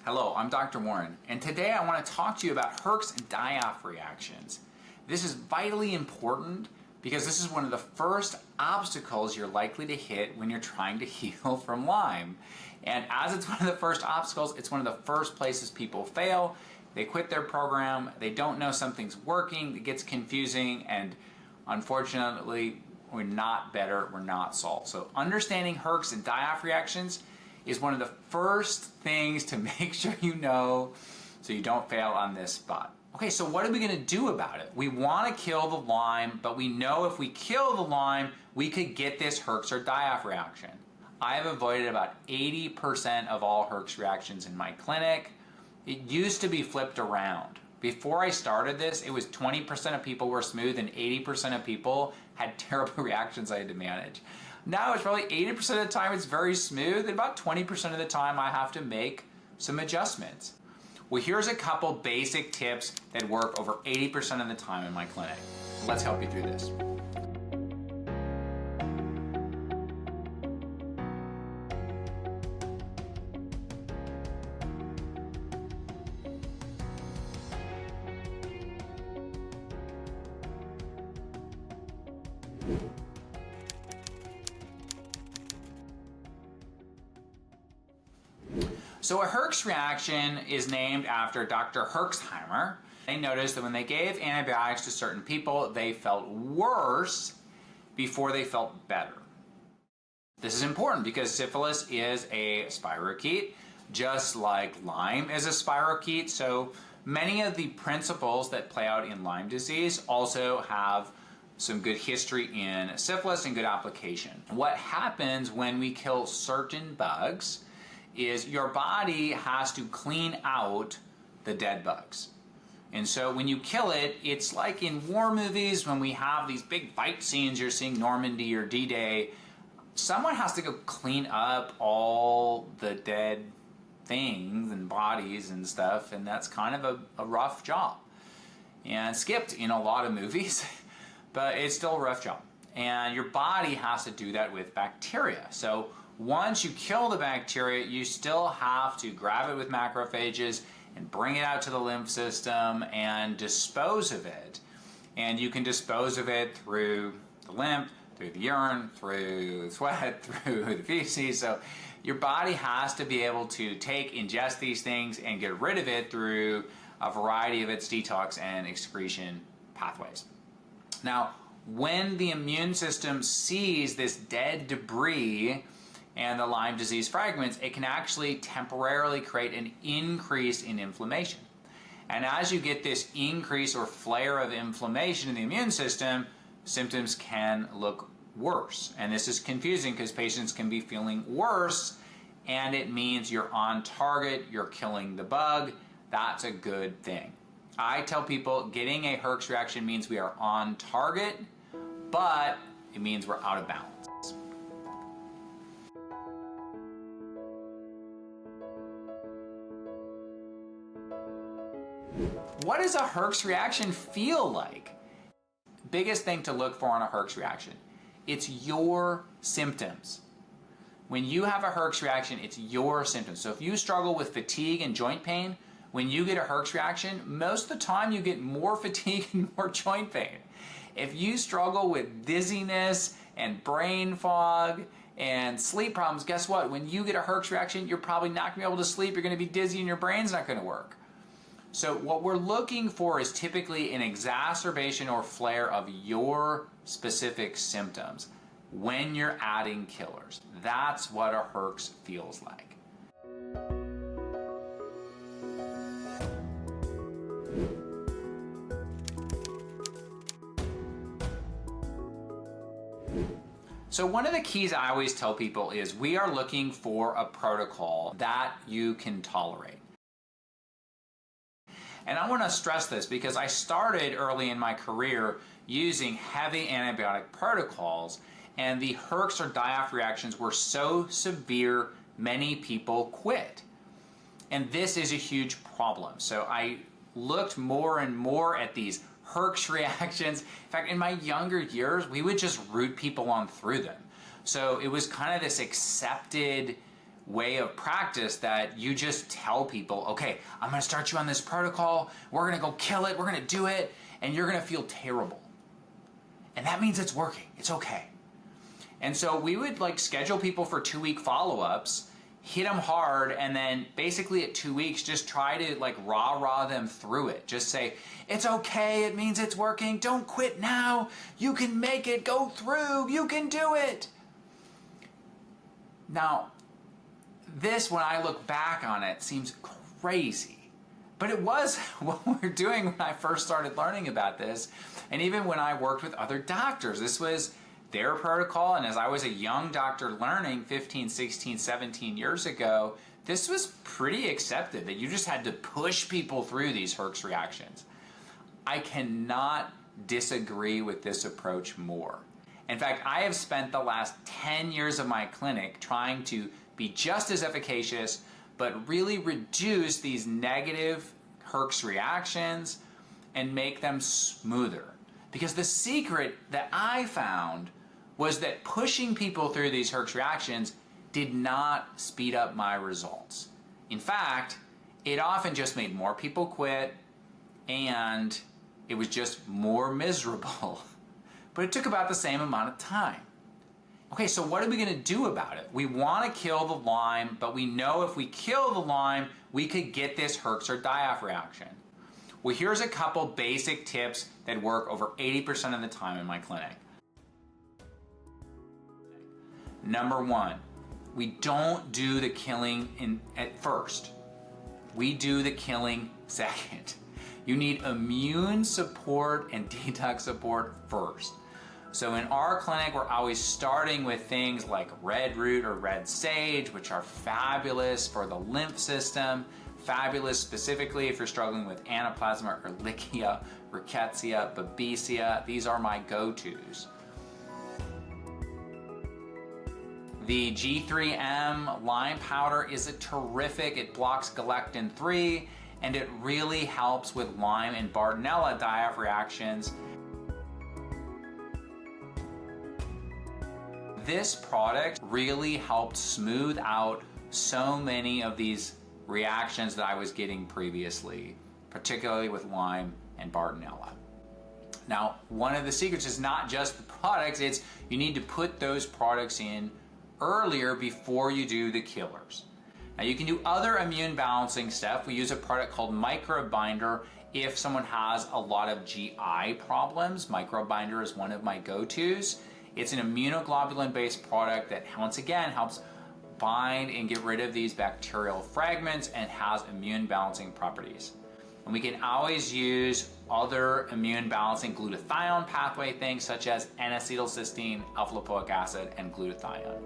Hello, I'm Dr. Warren, and today I want to talk to you about Herx and die-off reactions. This is vitally important because this is one of the first obstacles you're likely to hit when you're trying to heal from Lyme. And as it's one of the first obstacles, it's one of the first places people fail. They quit their program, they don't know something's working, it gets confusing, and unfortunately, we're not better, we're not solved. So understanding Herx and die-off reactions is one of the first things to make sure you know so you don't fail on this spot. Okay, so what are we gonna do about it? We wanna kill the Lyme, but we know if we kill the Lyme, we could get this Herx or die-off reaction. I have avoided about 80% of all Herx reactions in my clinic. It used to be flipped around. Before I started this, it was 20% of people were smooth and 80% of people had terrible reactions I had to manage. Now it's probably 80% of the time it's very smooth, and about 20% of the time I have to make some adjustments. Well, here's a couple basic tips that work over 80% of the time in my clinic. Let's help you through this. So a Herx reaction is named after Dr. Herxheimer. They noticed that when they gave antibiotics to certain people, they felt worse before they felt better. This is important because syphilis is a spirochete, just like Lyme is a spirochete. So many of the principles that play out in Lyme disease also have some good history in syphilis and good application. What happens when we kill certain bugs is your body has to clean out the dead bugs. And so when you kill it, it's like in war movies when we have these big fight scenes, you're seeing Normandy or D-Day, someone has to go clean up all the dead things and bodies and stuff, and that's kind of a rough job. And skipped in a lot of movies, but it's still a rough job. And your body has to do that with bacteria. So once you kill the bacteria, you still have to grab it with macrophages and bring it out to the lymph system and dispose of it. And you can dispose of it through the lymph, through the urine, through the sweat, through the feces. So your body has to be able to ingest these things and get rid of it through a variety of its detox and excretion pathways. Now, when the immune system sees this dead debris and the Lyme disease fragments, it can actually temporarily create an increase in inflammation. And as you get this increase or flare of inflammation in the immune system, symptoms can look worse. And this is confusing because patients can be feeling worse, and it means you're on target, you're killing the bug. That's a good thing. I tell people getting a Herx reaction means we are on target, but it means we're out of balance. What does a Herx reaction feel like? Biggest thing to look for on a Herx reaction, it's your symptoms. When you have a Herx reaction, it's your symptoms. So if you struggle with fatigue and joint pain, when you get a Herx reaction, most of the time you get more fatigue and more joint pain. If you struggle with dizziness and brain fog and sleep problems, guess what? When you get a Herx reaction, you're probably not gonna be able to sleep, you're gonna be dizzy, and your brain's not gonna work. So what we're looking for is typically an exacerbation or flare of your specific symptoms when you're adding killers. That's what a Herx feels like. So one of the keys I always tell people is we are looking for a protocol that you can tolerate. And I want to stress this because I started early in my career using heavy antibiotic protocols, and the Herx or die-off reactions were so severe, many people quit. And this is a huge problem. So I looked more and more at these Herx reactions. In fact, in my younger years, we would just root people on through them. So it was kind of this accepted way of practice that you just tell people, okay, I'm gonna start you on this protocol, we're gonna go kill it, we're gonna do it, and you're gonna feel terrible. And that means it's working, it's okay. And so we would like schedule people for 2-week follow-ups, hit them hard, and then basically at 2 weeks, just try to like rah-rah them through it. Just say, it's okay, it means it's working, don't quit now, you can make it, go through, you can do it. Now, this, when I look back on it, seems crazy. But it was what we were doing when I first started learning about this. And even when I worked with other doctors, this was their protocol. And as I was a young doctor learning 15, 16, 17 years ago, this was pretty accepted that you just had to push people through these Herx reactions. I cannot disagree with this approach more. In fact, I have spent the last 10 years of my clinic trying to be just as efficacious, but really reduce these negative Herx reactions and make them smoother. Because the secret that I found was that pushing people through these Herx reactions did not speed up my results. In fact, it often just made more people quit, and it was just more miserable. But it took about the same amount of time. Okay, so what are we gonna do about it? We wanna kill the Lyme, but we know if we kill the Lyme, we could get this Herx or die-off reaction. Well, here's a couple basic tips that work over 80% of the time in my clinic. Number one, we don't do the killing at first. We do the killing second. You need immune support and detox support first. So in our clinic, we're always starting with things like red root or red sage, which are fabulous for the lymph system, fabulous specifically if you're struggling with anaplasma, Ehrlichia, Rickettsia, Babesia. These are my go-tos. The G3M Lyme powder is a terrific, it blocks galectin-3, and it really helps with Lyme and Bartonella die-off reactions. This product really helped smooth out so many of these reactions that I was getting previously, particularly with Lyme and Bartonella. Now, one of the secrets is not just the products, it's you need to put those products in earlier before you do the killers. Now, you can do other immune balancing stuff. We use a product called Microbinder if someone has a lot of GI problems. Microbinder is one of my go-tos. It's an immunoglobulin-based product that, once again, helps bind and get rid of these bacterial fragments and has immune balancing properties. And we can always use other immune balancing glutathione pathway things such as N-acetylcysteine, alpha-lipoic acid, and glutathione.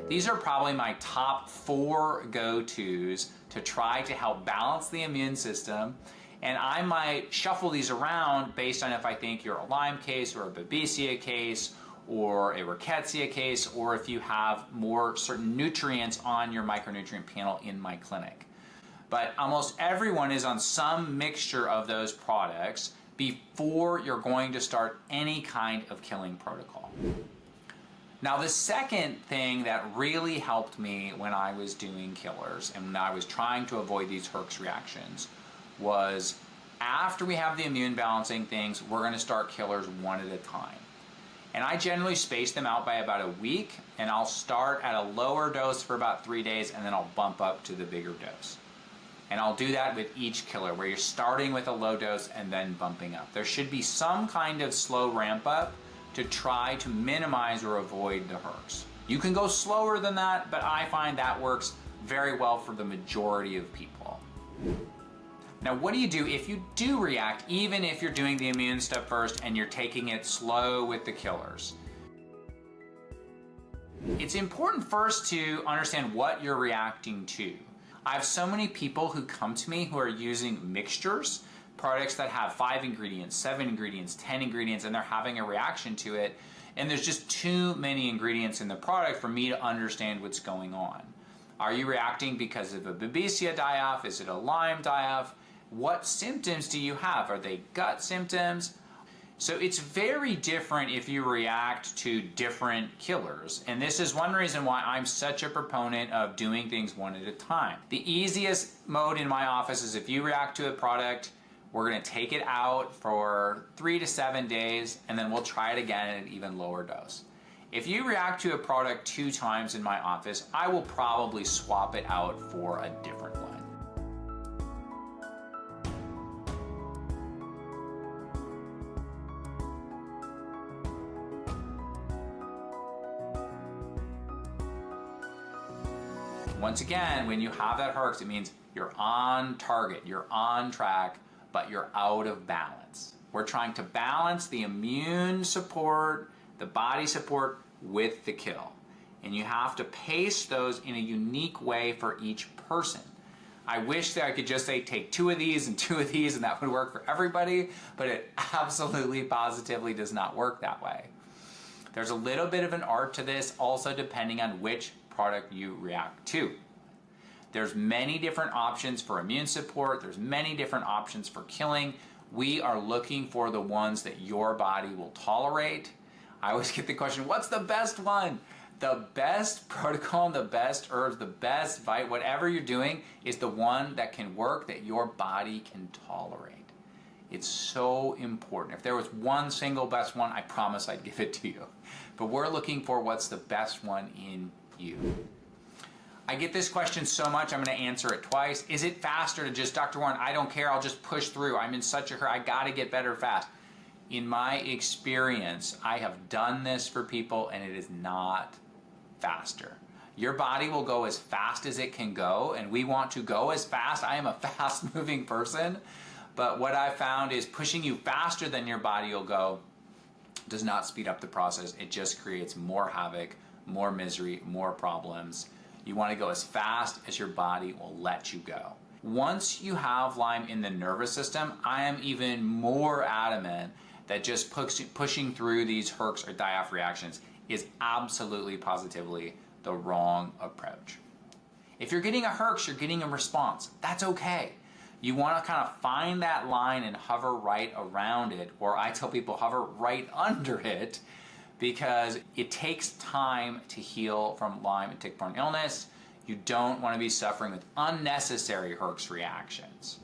These are probably my top 4 go-tos to try to help balance the immune system. And I might shuffle these around based on if I think you're a Lyme case or a Babesia case or a Rickettsia case, or if you have more certain nutrients on your micronutrient panel in my clinic. But almost everyone is on some mixture of those products before you're going to start any kind of killing protocol. Now, the second thing that really helped me when I was doing killers and when I was trying to avoid these Herx reactions was after we have the immune balancing things, we're going to start killers one at a time. And I generally space them out by about a week, and I'll start at a lower dose for about 3 days, and then I'll bump up to the bigger dose. And I'll do that with each killer, where you're starting with a low dose and then bumping up. There should be some kind of slow ramp up to try to minimize or avoid the Herx. You can go slower than that, but I find that works very well for the majority of people. Now, what do you do if you do react, even if you're doing the immune stuff first and you're taking it slow with the killers? It's important first to understand what you're reacting to. I have so many people who come to me who are using mixtures, products that have 5 ingredients, 7 ingredients, 10 ingredients, and they're having a reaction to it, and there's just too many ingredients in the product for me to understand what's going on. Are you reacting because of a Babesia die-off? Is it a Lyme die-off? What symptoms do you have? Are they gut symptoms? So it's very different if you react to different killers. And this is one reason why I'm such a proponent of doing things one at a time. The easiest mode in my office is if you react to a product, we're gonna take it out for 3 to 7 days, and then we'll try it again at an even lower dose. If you react to a product 2 times in my office, I will probably swap it out for a different one. Once again, when you have that Herx, it means you're on target, you're on track, but you're out of balance. We're trying to balance the immune support, the body support with the kill. And you have to pace those in a unique way for each person. I wish that I could just say take 2 of these and 2 of these and that would work for everybody, but it absolutely positively does not work that way. There's a little bit of an art to this, also depending on which product you react to. There's many different options for immune support. There's many different options for killing. We are looking for the ones that your body will tolerate. I always get the question, what's the best one? The best protocol, the best herbs, the best bite, whatever you're doing is the one that can work, that your body can tolerate. It's so important. If there was one single best one, I promise I'd give it to you. But we're looking for what's the best one in you. I get this question so much, I'm going to answer it twice. Is it faster to just, Dr. Warren, I don't care, I'll just push through. I'm in such a hurry, I got to get better fast. In my experience, I have done this for people and it is not faster. Your body will go as fast as it can go, and we want to go as fast. I am a fast moving person, but what I found is pushing you faster than your body will go does not speed up the process. It just creates more havoc, more misery, more problems. You want to go as fast as your body will let you go. Once you have Lyme in the nervous system, I am even more adamant that just pushing through these Herx or die-off reactions is absolutely positively the wrong approach. If you're getting a Herx, you're getting a response. That's okay. You want to kind of find that line and hover right around it, or I tell people hover right under it, because it takes time to heal from Lyme and tick-borne illness. You don't want to be suffering with unnecessary Herx reactions.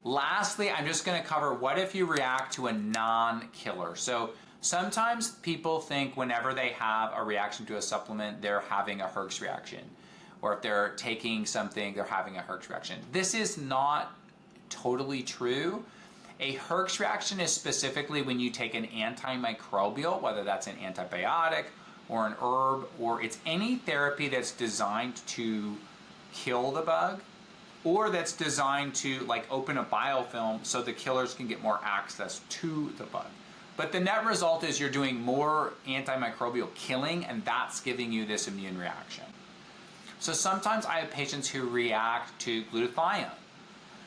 Lastly, I'm just going to cover what if you react to a non-killer. So sometimes people think whenever they have a reaction to a supplement, they're having a Herx reaction. Or if they're taking something, they're having a Herx reaction. This is not totally true. A Herx reaction is specifically when you take an antimicrobial, whether that's an antibiotic or an herb, or it's any therapy that's designed to kill the bug, or that's designed to like open a biofilm so the killers can get more access to the bug. But the net result is you're doing more antimicrobial killing, and that's giving you this immune reaction. So sometimes I have patients who react to glutathione.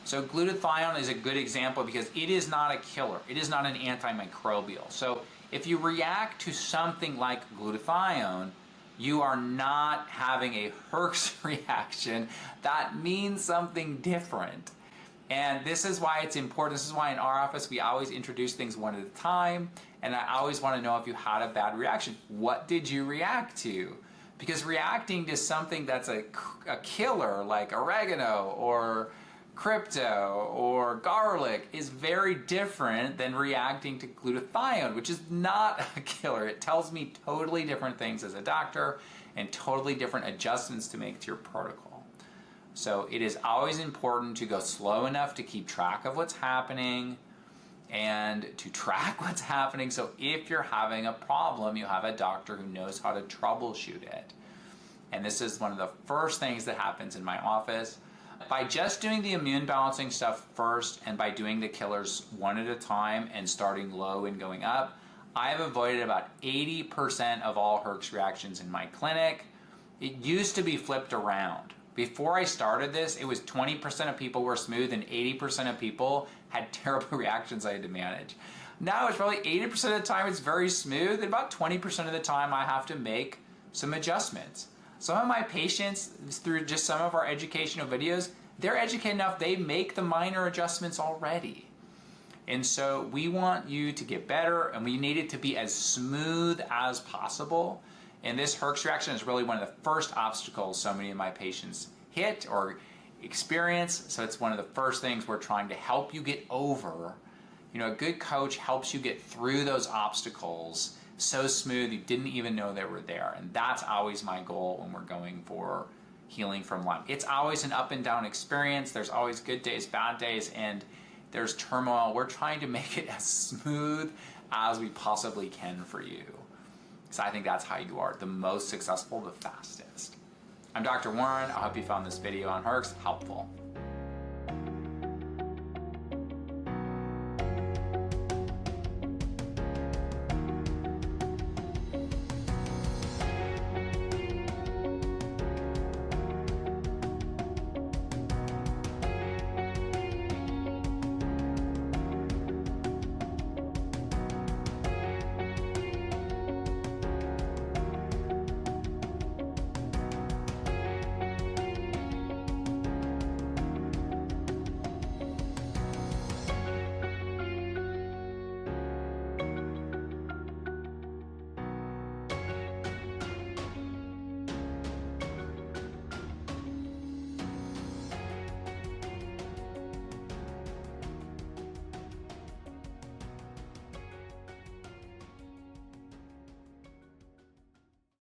So glutathione is a good example because it is not a killer. It is not an antimicrobial. So if you react to something like glutathione, you are not having a Herx reaction. That means something different. And this is why it's important. This is why in our office we always introduce things one at a time. And I always want to know if you had a bad reaction. What did you react to? Because reacting to something that's a killer like oregano or crypto or garlic is very different than reacting to glutathione, which is not a killer. It tells me totally different things as a doctor and totally different adjustments to make to your protocol. So it is always important to go slow enough to keep track of what's happening and to track what's happening. So if you're having a problem, you have a doctor who knows how to troubleshoot it. And this is one of the first things that happens in my office. By just doing the immune balancing stuff first and by doing the killers one at a time and starting low and going up, I have avoided about 80% of all Herx reactions in my clinic. It used to be flipped around. Before I started this, it was 20% of people were smooth and 80% of people had terrible reactions I had to manage. Now it's probably 80% of the time it's very smooth, and about 20% of the time I have to make some adjustments. Some of my patients, through just some of our educational videos, they're educated enough, they make the minor adjustments already. And so we want you to get better, and we need it to be as smooth as possible. And this Herx reaction is really one of the first obstacles so many of my patients hit or experience. So it's one of the first things we're trying to help you get over. You know, a good coach helps you get through those obstacles so smooth you didn't even know they were there. And that's always my goal when we're going for healing from Lyme. It's always an up and down experience. There's always good days, bad days, and there's turmoil. We're trying to make it as smooth as we possibly can for you. So I think that's how you are the most successful, the fastest. I'm Dr. Warren. I hope you found this video on Herx helpful.